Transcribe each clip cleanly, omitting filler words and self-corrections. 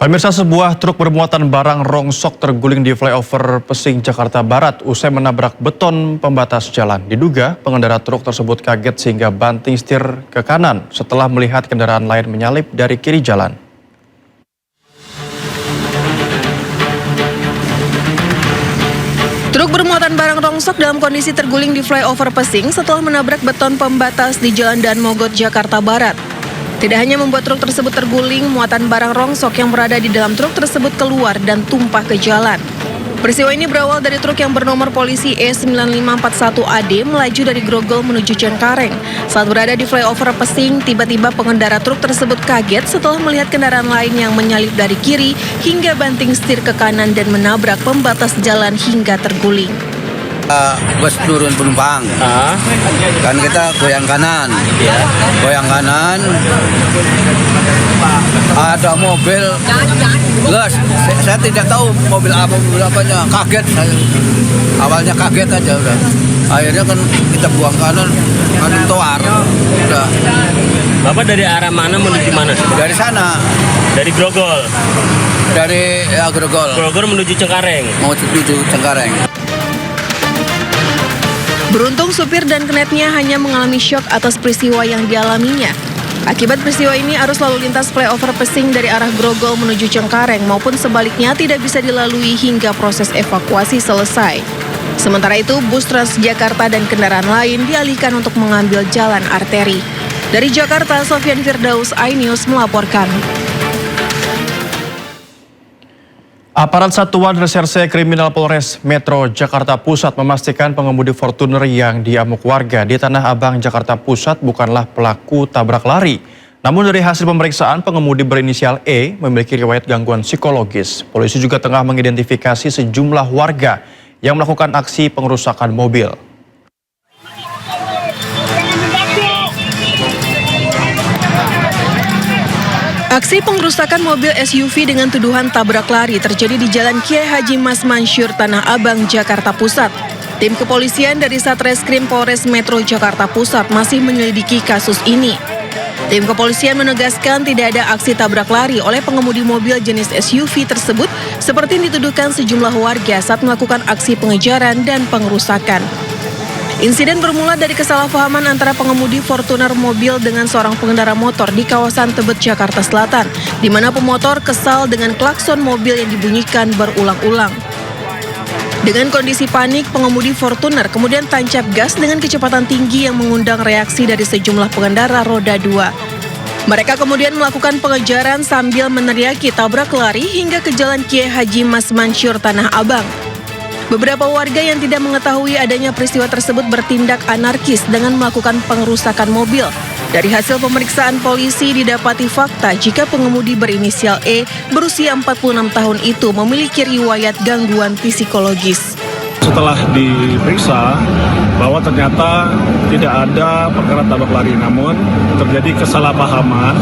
Pemirsa, sebuah truk bermuatan barang rongsok terguling di flyover Pesing, Jakarta Barat usai menabrak beton pembatas jalan. Diduga pengendara truk tersebut kaget sehingga banting setir ke kanan setelah melihat kendaraan lain menyalip dari kiri jalan. Truk bermuatan barang rongsok dalam kondisi terguling di flyover Pesing setelah menabrak beton pembatas di Jalan Dan Mogot, Jakarta Barat. Tidak hanya membuat truk tersebut terguling, muatan barang rongsok yang berada di dalam truk tersebut keluar dan tumpah ke jalan. Peristiwa ini berawal dari truk yang bernomor polisi E9541AD melaju dari Grogol menuju Cengkareng. Saat berada di flyover Pesing, tiba-tiba pengendara truk tersebut kaget setelah melihat kendaraan lain yang menyalip dari kiri hingga banting setir ke kanan dan menabrak pembatas jalan hingga terguling. Bus turun penumpang, kan kita goyang kanan, ada mobil, saya tidak tahu mobil apanya, kaget saya, awalnya kaget aja udah, akhirnya kan kita buang kanan toar, udah. Bapak dari arah mana menuju mana? Dari sana. Dari Grogol? Dari Grogol. Grogol menuju Cengkareng? Mau menuju Cengkareng. Beruntung supir dan kenetnya hanya mengalami syok atas peristiwa yang dialaminya. Akibat peristiwa ini, arus lalu lintas flyover Pesing dari arah Grogol menuju Cengkareng maupun sebaliknya tidak bisa dilalui hingga proses evakuasi selesai. Sementara itu, bus Transjakarta dan kendaraan lain dialihkan untuk mengambil jalan arteri. Dari Jakarta, Sofyan Firdaus, iNews melaporkan. Aparat Satuan Reserse Kriminal Polres Metro Jakarta Pusat memastikan pengemudi Fortuner yang diamuk warga di Tanah Abang, Jakarta Pusat bukanlah pelaku tabrak lari. Namun dari hasil pemeriksaan, pengemudi berinisial E memiliki riwayat gangguan psikologis. Polisi juga tengah mengidentifikasi sejumlah warga yang melakukan aksi pengerusakan mobil. Aksi pengerusakan mobil SUV dengan tuduhan tabrak lari terjadi di Jalan Kiai Haji Mas Mansur, Tanah Abang, Jakarta Pusat. Tim kepolisian dari Satreskrim Polres Metro Jakarta Pusat masih menyelidiki kasus ini. Tim kepolisian menegaskan tidak ada aksi tabrak lari oleh pengemudi mobil jenis SUV tersebut seperti yang dituduhkan sejumlah warga saat melakukan aksi pengejaran dan pengerusakan. Insiden bermula dari kesalahpahaman antara pengemudi Fortuner mobil dengan seorang pengendara motor di kawasan Tebet, Jakarta Selatan, di mana pemotor kesal dengan klakson mobil yang dibunyikan berulang-ulang. Dengan kondisi panik, pengemudi Fortuner kemudian tancap gas dengan kecepatan tinggi yang mengundang reaksi dari sejumlah pengendara roda 2. Mereka kemudian melakukan pengejaran sambil meneriaki tabrak lari hingga ke Jalan Kiai Haji Mas Mansur, Tanah Abang. Beberapa warga yang tidak mengetahui adanya peristiwa tersebut bertindak anarkis dengan melakukan pengerusakan mobil. Dari hasil pemeriksaan polisi didapati fakta jika pengemudi berinisial E berusia 46 tahun itu memiliki riwayat gangguan psikologis. Setelah diperiksa bahwa ternyata tidak ada perkara tabrak lari, namun terjadi kesalahpahaman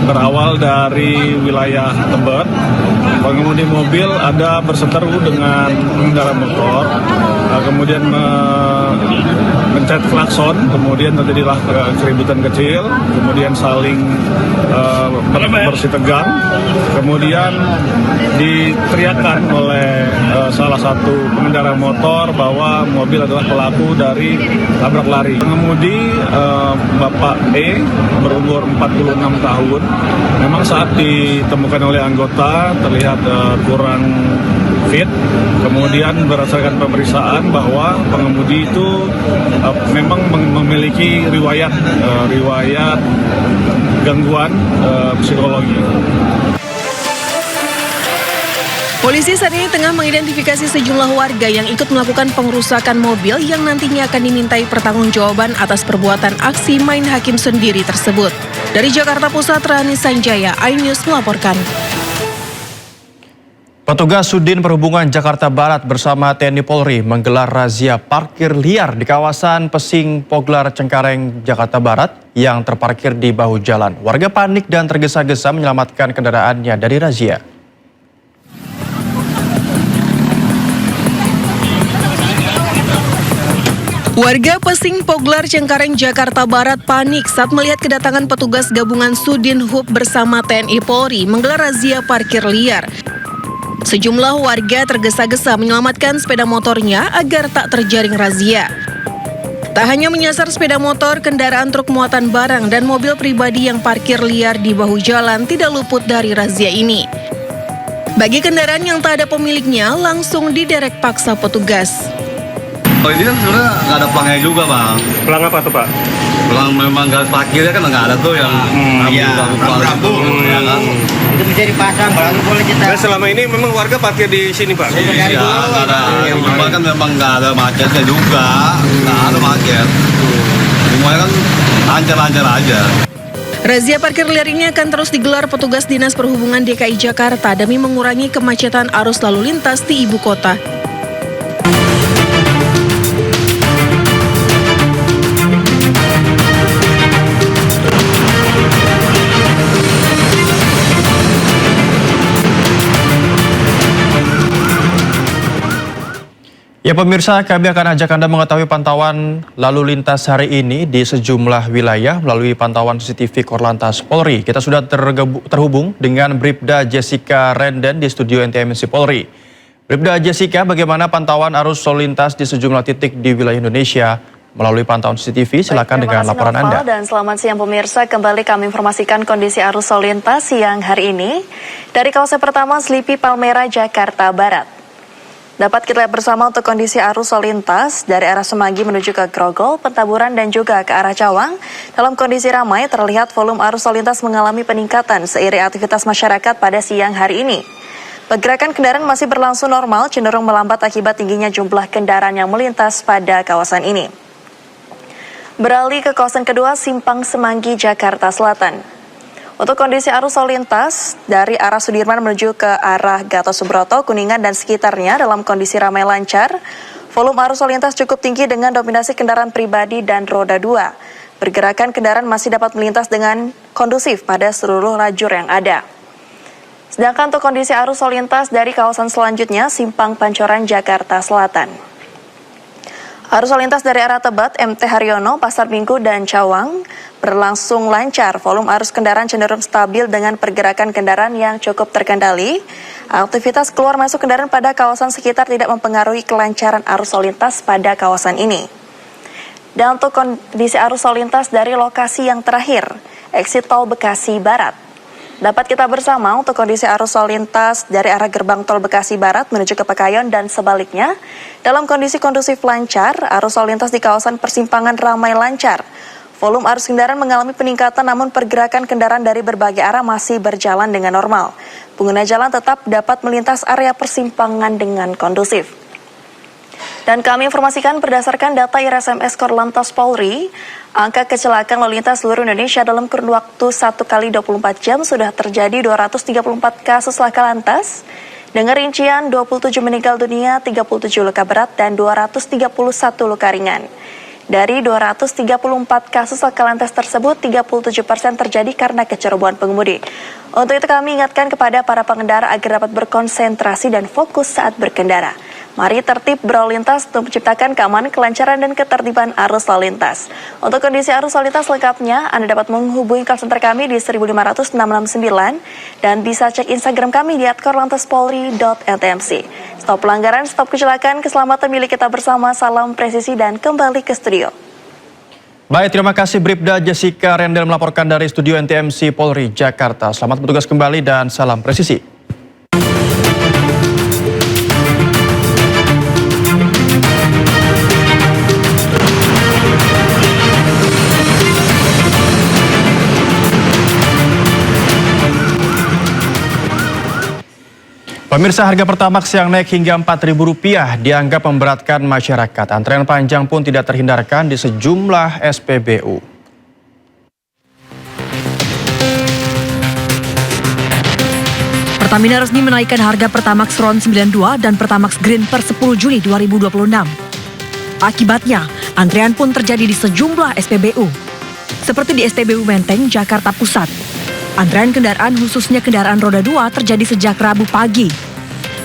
berawal dari wilayah Tebet. Pengemudi mobil ada berseteru dengan pengendara motor, kemudian mencet klakson, kemudian terjadilah keributan kecil, kemudian saling bersih tegang, kemudian diteriakkan oleh salah satu pengendara motor bahwa mobil adalah pelaku dari tabrak lari. Pengemudi Bapak E berumur 46 tahun, memang saat ditemukan oleh anggota terlihat kurang fit, kemudian berdasarkan pemeriksaan bahwa pengemudi itu memang memiliki riwayat gangguan psikologi. Polisi saat ini tengah mengidentifikasi sejumlah warga yang ikut melakukan pengerusakan mobil yang nantinya akan dimintai pertanggungjawaban atas perbuatan aksi main hakim sendiri tersebut. Dari Jakarta Pusat, Rani Sanjaya, iNews melaporkan. Petugas Sudin Perhubungan Jakarta Barat bersama TNI Polri menggelar razia parkir liar di kawasan Pesing, Poglar, Cengkareng, Jakarta Barat yang terparkir di bahu jalan. Warga panik dan tergesa-gesa menyelamatkan kendaraannya dari razia. Warga Pesing Poglar Cengkareng, Jakarta Barat panik saat melihat kedatangan petugas gabungan Sudinhub bersama TNI Polri menggelar razia parkir liar. Sejumlah warga tergesa-gesa menyelamatkan sepeda motornya agar tak terjaring razia. Tak hanya menyasar sepeda motor, kendaraan truk muatan barang dan mobil pribadi yang parkir liar di bahu jalan tidak luput dari razia ini. Bagi kendaraan yang tak ada pemiliknya, langsung diderek paksa petugas. Oh ini kan sebenarnya nggak ada pelangnya juga bang. Pelang apa tuh Pak? Pelang memang garis parkirnya kan nggak ada tuh yang rambu-rambu. Ya kan? Itu bisa dipasang, baru boleh kita. Dan selama ini memang warga parkir di sini Pak? Iya, nggak ada. Cuma kan memang nggak ada macetnya juga, nggak ada macet. Semuanya kan lancar-lancar aja. Razia parkir liar ini akan terus digelar petugas Dinas Perhubungan DKI Jakarta demi mengurangi kemacetan arus lalu lintas di ibu kota. Ya pemirsa, kami akan ajak Anda mengetahui pantauan lalu lintas hari ini di sejumlah wilayah melalui pantauan CCTV Korlantas Polri. Kita sudah terhubung dengan Bribda Jessica Renden di studio NTMC Polri. Bribda Jessica, bagaimana pantauan arus lalu lintas di sejumlah titik di wilayah Indonesia melalui pantauan CCTV? Silakan dengan laporan Anda. Dan selamat siang pemirsa, kembali kami informasikan kondisi arus lalu lintas siang hari ini dari kawasan pertama Slipi Palmera, Jakarta Barat. Dapat kita lihat bersama untuk kondisi arus lalu lintas dari arah Semanggi menuju ke Grogol, Petamburan dan juga ke arah Cawang. Dalam kondisi ramai terlihat volume arus lalu lintas mengalami peningkatan seiring aktivitas masyarakat pada siang hari ini. Pergerakan kendaraan masih berlangsung normal, cenderung melambat akibat tingginya jumlah kendaraan yang melintas pada kawasan ini. Beralih ke kawasan kedua, Simpang Semanggi, Jakarta Selatan. Untuk kondisi arus lalu lintas dari arah Sudirman menuju ke arah Gatot Subroto, Kuningan dan sekitarnya dalam kondisi ramai lancar. Volume arus lalu lintas cukup tinggi dengan dominasi kendaraan pribadi dan roda 2. Pergerakan kendaraan masih dapat melintas dengan kondusif pada seluruh lajur yang ada. Sedangkan untuk kondisi arus lalu lintas dari kawasan selanjutnya, Simpang Pancoran, Jakarta Selatan. Arus lalu lintas dari arah Tebet, MT Haryono, Pasar Minggu, dan Cawang berlangsung lancar. Volume arus kendaraan cenderung stabil dengan pergerakan kendaraan yang cukup terkendali. Aktivitas keluar masuk kendaraan pada kawasan sekitar tidak mempengaruhi kelancaran arus lalu lintas pada kawasan ini. Dan untuk kondisi arus lalu lintas dari lokasi yang terakhir, exit tol Bekasi Barat. Dapat kita bersama untuk kondisi arus lalu lintas dari arah gerbang tol Bekasi Barat menuju ke Pekayon dan sebaliknya. Dalam kondisi kondusif lancar, arus lalu lintas di kawasan persimpangan ramai lancar. Volume arus kendaraan mengalami peningkatan namun pergerakan kendaraan dari berbagai arah masih berjalan dengan normal. Pengguna jalan tetap dapat melintas area persimpangan dengan kondusif. Dan kami informasikan berdasarkan data IRSMS Korlantas Polri, angka kecelakaan lalu lintas seluruh Indonesia dalam kurun waktu 1 kali 24 jam sudah terjadi 234 kasus laka lantas, dengan rincian 27 meninggal dunia, 37 luka berat, dan 231 luka ringan. Dari 234 kasus laka lantas tersebut, 37% terjadi karena kecerobohan pengemudi. Untuk itu kami ingatkan kepada para pengendara agar dapat berkonsentrasi dan fokus saat berkendara. Mari tertib berlalu lintas untuk menciptakan keamanan, kelancaran, dan ketertiban arus lalu lintas. Untuk kondisi arus lalu lintas lengkapnya, Anda dapat menghubungi call center kami di 15669 dan bisa cek Instagram kami di @korlantaspolri.ntmc. Stop pelanggaran, stop kecelakaan, keselamatan milik kita bersama. Salam presisi dan kembali ke studio. Baik, terima kasih Bribda Jessica Renden melaporkan dari studio NTMC Polri Jakarta. Selamat bertugas kembali dan salam presisi. Pemirsa, harga Pertamax yang naik hingga Rp4.000 dianggap memberatkan masyarakat. Antrean panjang pun tidak terhindarkan di sejumlah SPBU. Pertamina resmi menaikkan harga Pertamax RON 92 dan Pertamax Green per 10 Juli 2026. Akibatnya, antrean pun terjadi di sejumlah SPBU. Seperti di SPBU Menteng, Jakarta Pusat. Antrean kendaraan khususnya kendaraan roda 2 terjadi sejak Rabu pagi.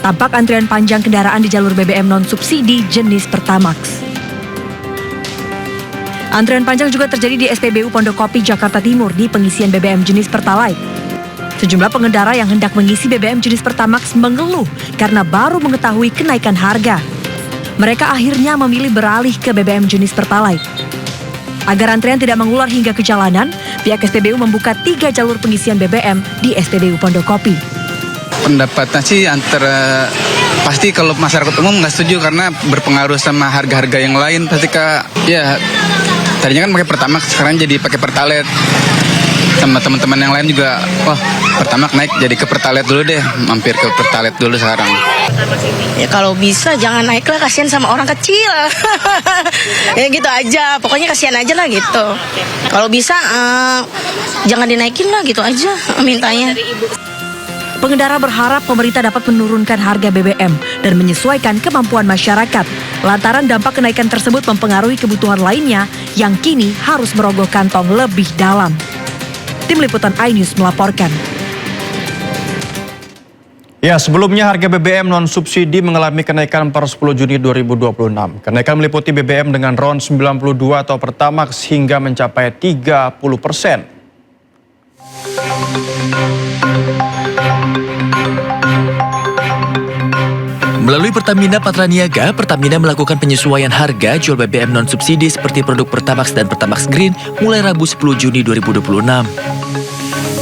Tampak antrean panjang kendaraan di jalur BBM non-subsidi jenis Pertamax. Antrean panjang juga terjadi di SPBU Pondok Kopi, Jakarta Timur di pengisian BBM jenis Pertalite. Sejumlah pengendara yang hendak mengisi BBM jenis Pertamax mengeluh karena baru mengetahui kenaikan harga. Mereka akhirnya memilih beralih ke BBM jenis Pertalite. Agar antrean tidak mengular hingga ke jalanan, pihak SPBU membuka 3 jalur pengisian BBM di SPBU Pondok Kopi. Pendapatnya sih antara pasti kalau masyarakat umum nggak setuju karena berpengaruh sama harga-harga yang lain. Pasti ya tadinya kan pakai Pertamax, sekarang jadi pakai Pertalite. Sama teman-teman yang lain juga, wah Pertamax naik jadi ke Pertalite dulu deh, mampir ke Pertalite dulu sekarang. Ya kalau bisa jangan naik lah, kasihan sama orang kecil. Ya gitu aja, pokoknya kasihan aja lah gitu. Kalau bisa jangan dinaikin lah gitu aja mintanya. Pengendara berharap pemerintah dapat menurunkan harga BBM dan menyesuaikan kemampuan masyarakat. Lantaran dampak kenaikan tersebut mempengaruhi kebutuhan lainnya yang kini harus merogoh kantong lebih dalam. Tim Liputan iNews melaporkan. Ya, sebelumnya harga BBM non-subsidi mengalami kenaikan per 10 Juni 2026. Kenaikan meliputi BBM dengan RON 92 atau Pertamax hingga mencapai 30%. Melalui Pertamina Patraniaga, Pertamina melakukan penyesuaian harga jual BBM non-subsidi seperti produk Pertamax dan Pertamax Green mulai Rabu 10 Juni 2026.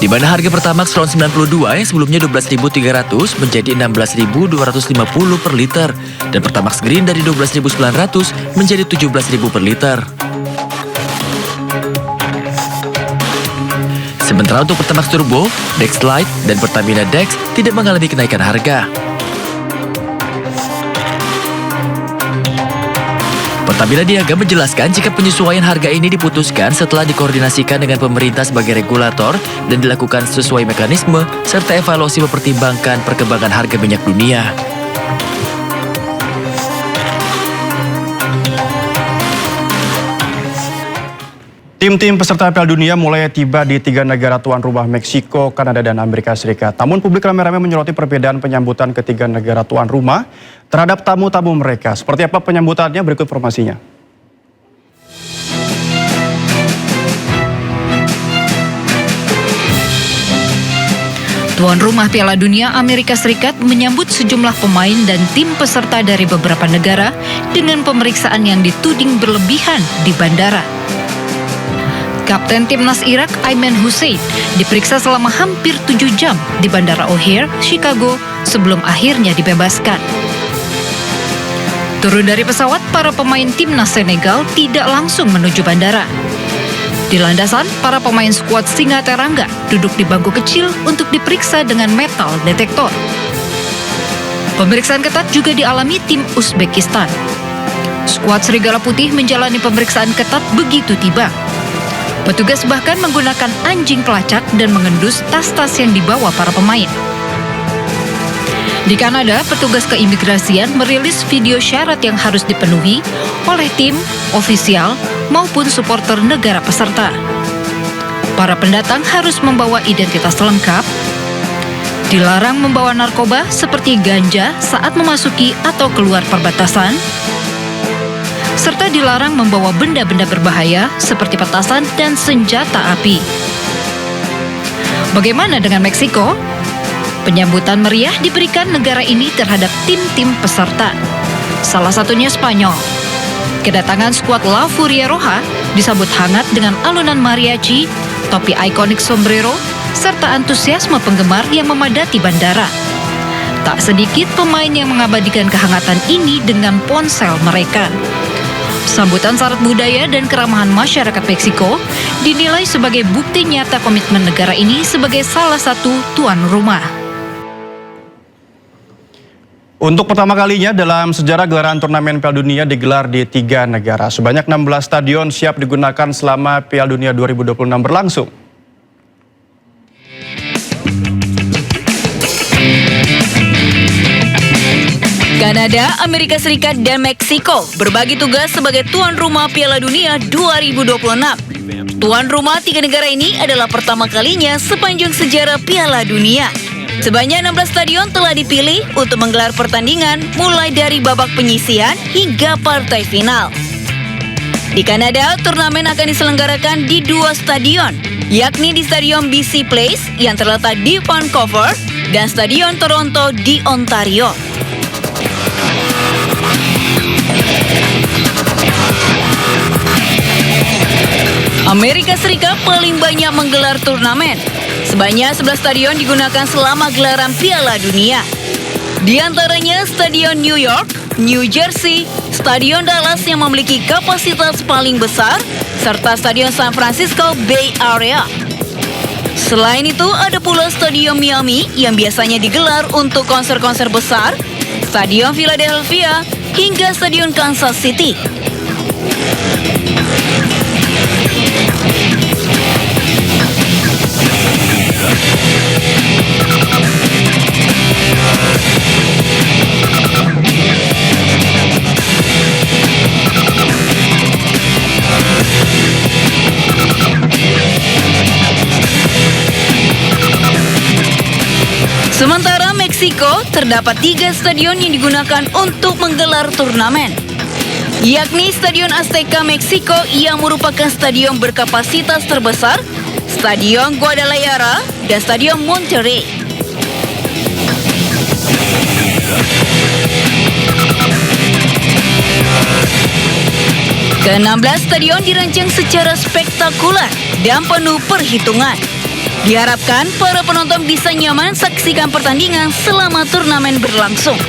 Di mana harga Pertamax RON 92 yang sebelumnya 12.300 menjadi 16.250 per liter dan Pertamax Green dari 12.900 menjadi 17.000 per liter. Sementara untuk Pertamax Turbo, Dex Lite, dan Pertamina Dex tidak mengalami kenaikan harga. Pertamina Niaga menjelaskan jika penyesuaian harga ini diputuskan setelah dikoordinasikan dengan pemerintah sebagai regulator dan dilakukan sesuai mekanisme serta evaluasi mempertimbangkan perkembangan harga minyak dunia. Tim-tim peserta Piala Dunia mulai tiba di 3 negara tuan rumah, Meksiko, Kanada, dan Amerika Serikat. Namun publik ramai-ramai menyoroti perbedaan penyambutan ketiga negara tuan rumah terhadap tamu-tamu mereka. Seperti apa penyambutannya? Berikut informasinya. Tuan rumah Piala Dunia Amerika Serikat menyambut sejumlah pemain dan tim peserta dari beberapa negara dengan pemeriksaan yang dituding berlebihan di bandara. Kapten Timnas Irak Ayman Hussein diperiksa selama hampir 7 jam di Bandara O'Hare, Chicago sebelum akhirnya dibebaskan. Turun dari pesawat, para pemain Timnas Senegal tidak langsung menuju bandara. Di landasan, para pemain skuad Singa Terangga duduk di bangku kecil untuk diperiksa dengan metal detektor. Pemeriksaan ketat juga dialami tim Uzbekistan. Skuad Serigala Putih menjalani pemeriksaan ketat begitu tiba. Petugas bahkan menggunakan anjing pelacak dan mengendus tas-tas yang dibawa para pemain. Di Kanada, petugas keimigrasian merilis video syarat yang harus dipenuhi oleh tim, ofisial, maupun supporter negara peserta. Para pendatang harus membawa identitas lengkap, dilarang membawa narkoba seperti ganja saat memasuki atau keluar perbatasan, serta dilarang membawa benda-benda berbahaya seperti petasan dan senjata api. Bagaimana dengan Meksiko? Penyambutan meriah diberikan negara ini terhadap tim-tim peserta. Salah satunya Spanyol. Kedatangan skuad La Furia Roja disambut hangat dengan alunan mariachi, topi ikonik sombrero, serta antusiasme penggemar yang memadati bandara. Tak sedikit pemain yang mengabadikan kehangatan ini dengan ponsel mereka. Sambutan syarat budaya dan keramahan masyarakat Meksiko dinilai sebagai bukti nyata komitmen negara ini sebagai salah satu tuan rumah. Untuk pertama kalinya dalam sejarah gelaran turnamen Piala Dunia digelar di 3 negara. Sebanyak 16 stadion siap digunakan selama Piala Dunia 2026 berlangsung. Kanada, Amerika Serikat, dan Meksiko berbagi tugas sebagai tuan rumah Piala Dunia 2026. Tuan rumah 3 negara ini adalah pertama kalinya sepanjang sejarah Piala Dunia. Sebanyak 16 stadion telah dipilih untuk menggelar pertandingan mulai dari babak penyisihan hingga partai final. Di Kanada, turnamen akan diselenggarakan di 2 stadion, yakni di Stadion BC Place yang terletak di Vancouver dan Stadion Toronto di Ontario. Amerika Serikat paling banyak menggelar turnamen. Sebanyak 11 stadion digunakan selama gelaran Piala Dunia. Di antaranya Stadion New York, New Jersey, Stadion Dallas yang memiliki kapasitas paling besar, serta Stadion San Francisco Bay Area. Selain itu, ada pula Stadion Miami yang biasanya digelar untuk konser-konser besar, Stadion Philadelphia, hingga Stadion Kansas City. Sementara Meksiko terdapat 3 stadion yang digunakan untuk menggelar turnamen, yakni Stadion Azteca Meksiko yang merupakan stadion berkapasitas terbesar, Stadion Guadalajara, dan Stadion Monterrey. Ke-16 stadion dirancang secara spektakuler dan penuh perhitungan. Diharapkan para penonton bisa nyaman saksikan pertandingan selama turnamen berlangsung.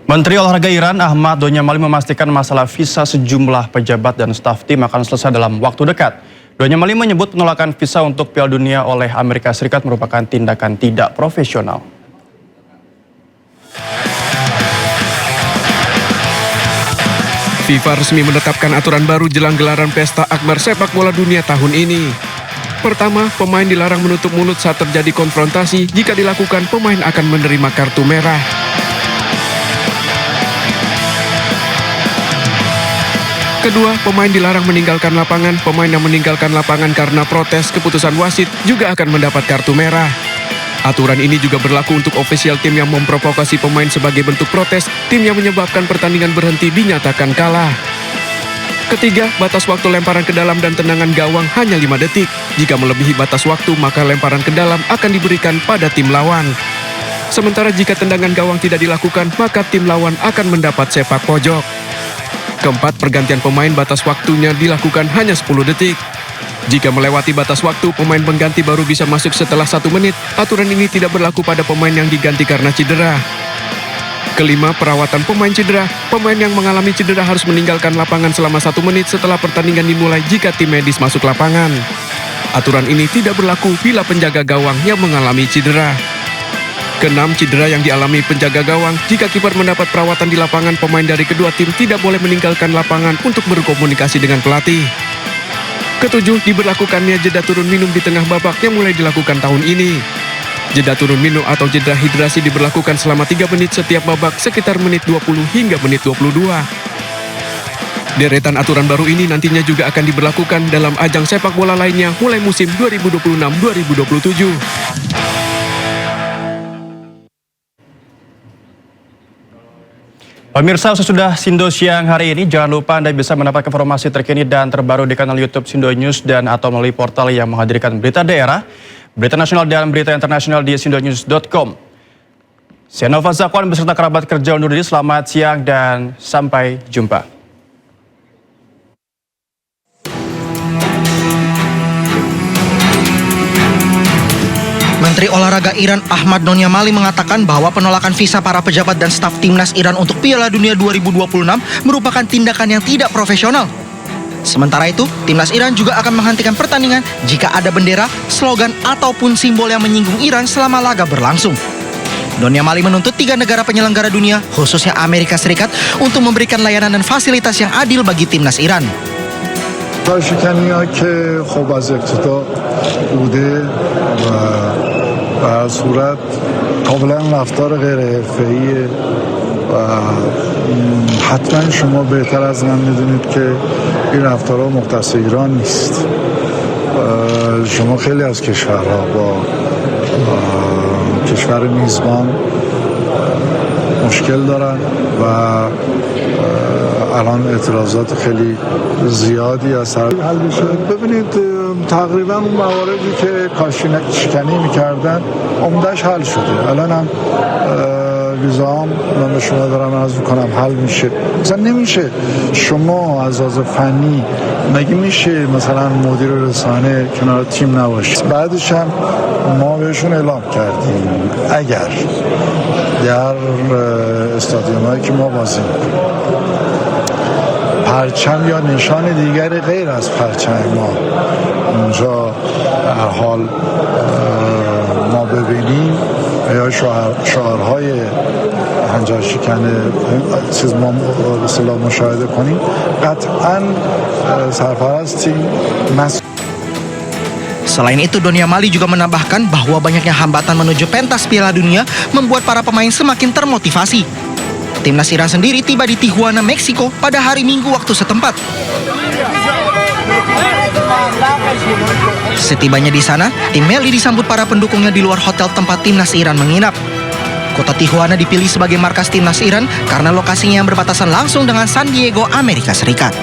Menteri Olahraga Iran Ahmad Donyamali memastikan masalah visa sejumlah pejabat dan staf tim akan selesai dalam waktu dekat. Donyamali menyebut penolakan visa untuk Piala Dunia oleh Amerika Serikat merupakan tindakan tidak profesional. FIFA resmi menetapkan aturan baru jelang gelaran Pesta Akbar Sepak Bola Dunia tahun ini. Pertama, pemain dilarang menutup mulut saat terjadi konfrontasi. Jika dilakukan, pemain akan menerima kartu merah. Kedua, pemain dilarang meninggalkan lapangan. Pemain yang meninggalkan lapangan karena protes keputusan wasit juga akan mendapat kartu merah. Aturan ini juga berlaku untuk ofisial tim yang memprovokasi pemain sebagai bentuk protes. Tim yang menyebabkan pertandingan berhenti dinyatakan kalah. Ketiga, batas waktu lemparan ke dalam dan tendangan gawang hanya 5 detik. Jika melebihi batas waktu, maka lemparan ke dalam akan diberikan pada tim lawan. Sementara jika tendangan gawang tidak dilakukan, maka tim lawan akan mendapat sepak pojok. Keempat, pergantian pemain batas waktunya dilakukan hanya 10 detik. Jika melewati batas waktu, pemain pengganti baru bisa masuk setelah 1 menit. Aturan ini tidak berlaku pada pemain yang diganti karena cedera. Kelima, perawatan pemain cedera. Pemain yang mengalami cedera harus meninggalkan lapangan selama 1 menit setelah pertandingan dimulai jika tim medis masuk lapangan. Aturan ini tidak berlaku bila penjaga gawang yang mengalami cedera. Keenam, cedera yang dialami penjaga gawang. Jika kiper mendapat perawatan di lapangan, pemain dari kedua tim tidak boleh meninggalkan lapangan untuk berkomunikasi dengan pelatih. Ketujuh, diberlakukannya jeda turun minum di tengah babak yang mulai dilakukan tahun ini. Jeda turun minum atau jeda hidrasi diberlakukan selama 3 menit setiap babak, sekitar menit 20 hingga menit 22. Deretan aturan baru ini nantinya juga akan diberlakukan dalam ajang sepak bola lainnya mulai musim 2026-2027. Pemirsa, sesudah Sindo Siang hari ini, jangan lupa Anda bisa mendapatkan informasi terkini dan terbaru di kanal YouTube Sindo News dan atau melalui portal yang menghadirkan berita daerah, berita nasional dan berita internasional di sindonews.com. Saya Nova Zakwan beserta kerabat kerja undur diri, selamat siang dan sampai jumpa. Menteri Olahraga Iran Ahmad Donyamali mengatakan bahwa penolakan visa para pejabat dan staf timnas Iran untuk Piala Dunia 2026 merupakan tindakan yang tidak profesional. Sementara itu, timnas Iran juga akan menghentikan pertandingan jika ada bendera, slogan, ataupun simbol yang menyinggung Iran selama laga berlangsung. Donyamali menuntut 3 negara penyelenggara dunia, khususnya Amerika Serikat, untuk memberikan layanan dan fasilitas yang adil bagi timnas Iran. به هر صورت کاملا رفتار غیر حرفه‌ای و حتما شما بهتر از من میدونید که این رفتارها مختص ایران نیست. شما خیلی از کشورها با کشور میزبان مشکل دارن و الان اعتراضات خیلی زیادی از سر حل بشه. ببینید تقریبا اون مواردی که کاشی‌شکنی میکردن عمده‌اش حل شده. الان هم ویزا هم من به شما دارم عرض میکنم حل میشه. مثلا نمیشه شما از لحاظ فنی مگه میشه مثلا مدیر رسانه کنار تیم نباشه؟ بعدش هم ما بهشون اعلام کردیم اگر در استادیومایی که ما بازی میکنیم پرچم یا نشان دیگری غیر از پرچم ما اونجا در حال ما ببینیم یا شعارهای هنجار شکنه چیز ما به اصطلاح مشاهده کنیم، قطعاً سرپرست تیم Selain itu, Donia Mali juga menambahkan bahwa banyaknya hambatan menuju pentas Piala Dunia membuat para pemain semakin termotivasi. Timnas Iran sendiri tiba di Tijuana, Meksiko pada hari Minggu waktu setempat. Setibanya di sana, tim Meli disambut para pendukungnya di luar hotel tempat Timnas Iran menginap. Kota Tijuana dipilih sebagai markas Timnas Iran karena lokasinya yang berbatasan langsung dengan San Diego, Amerika Serikat.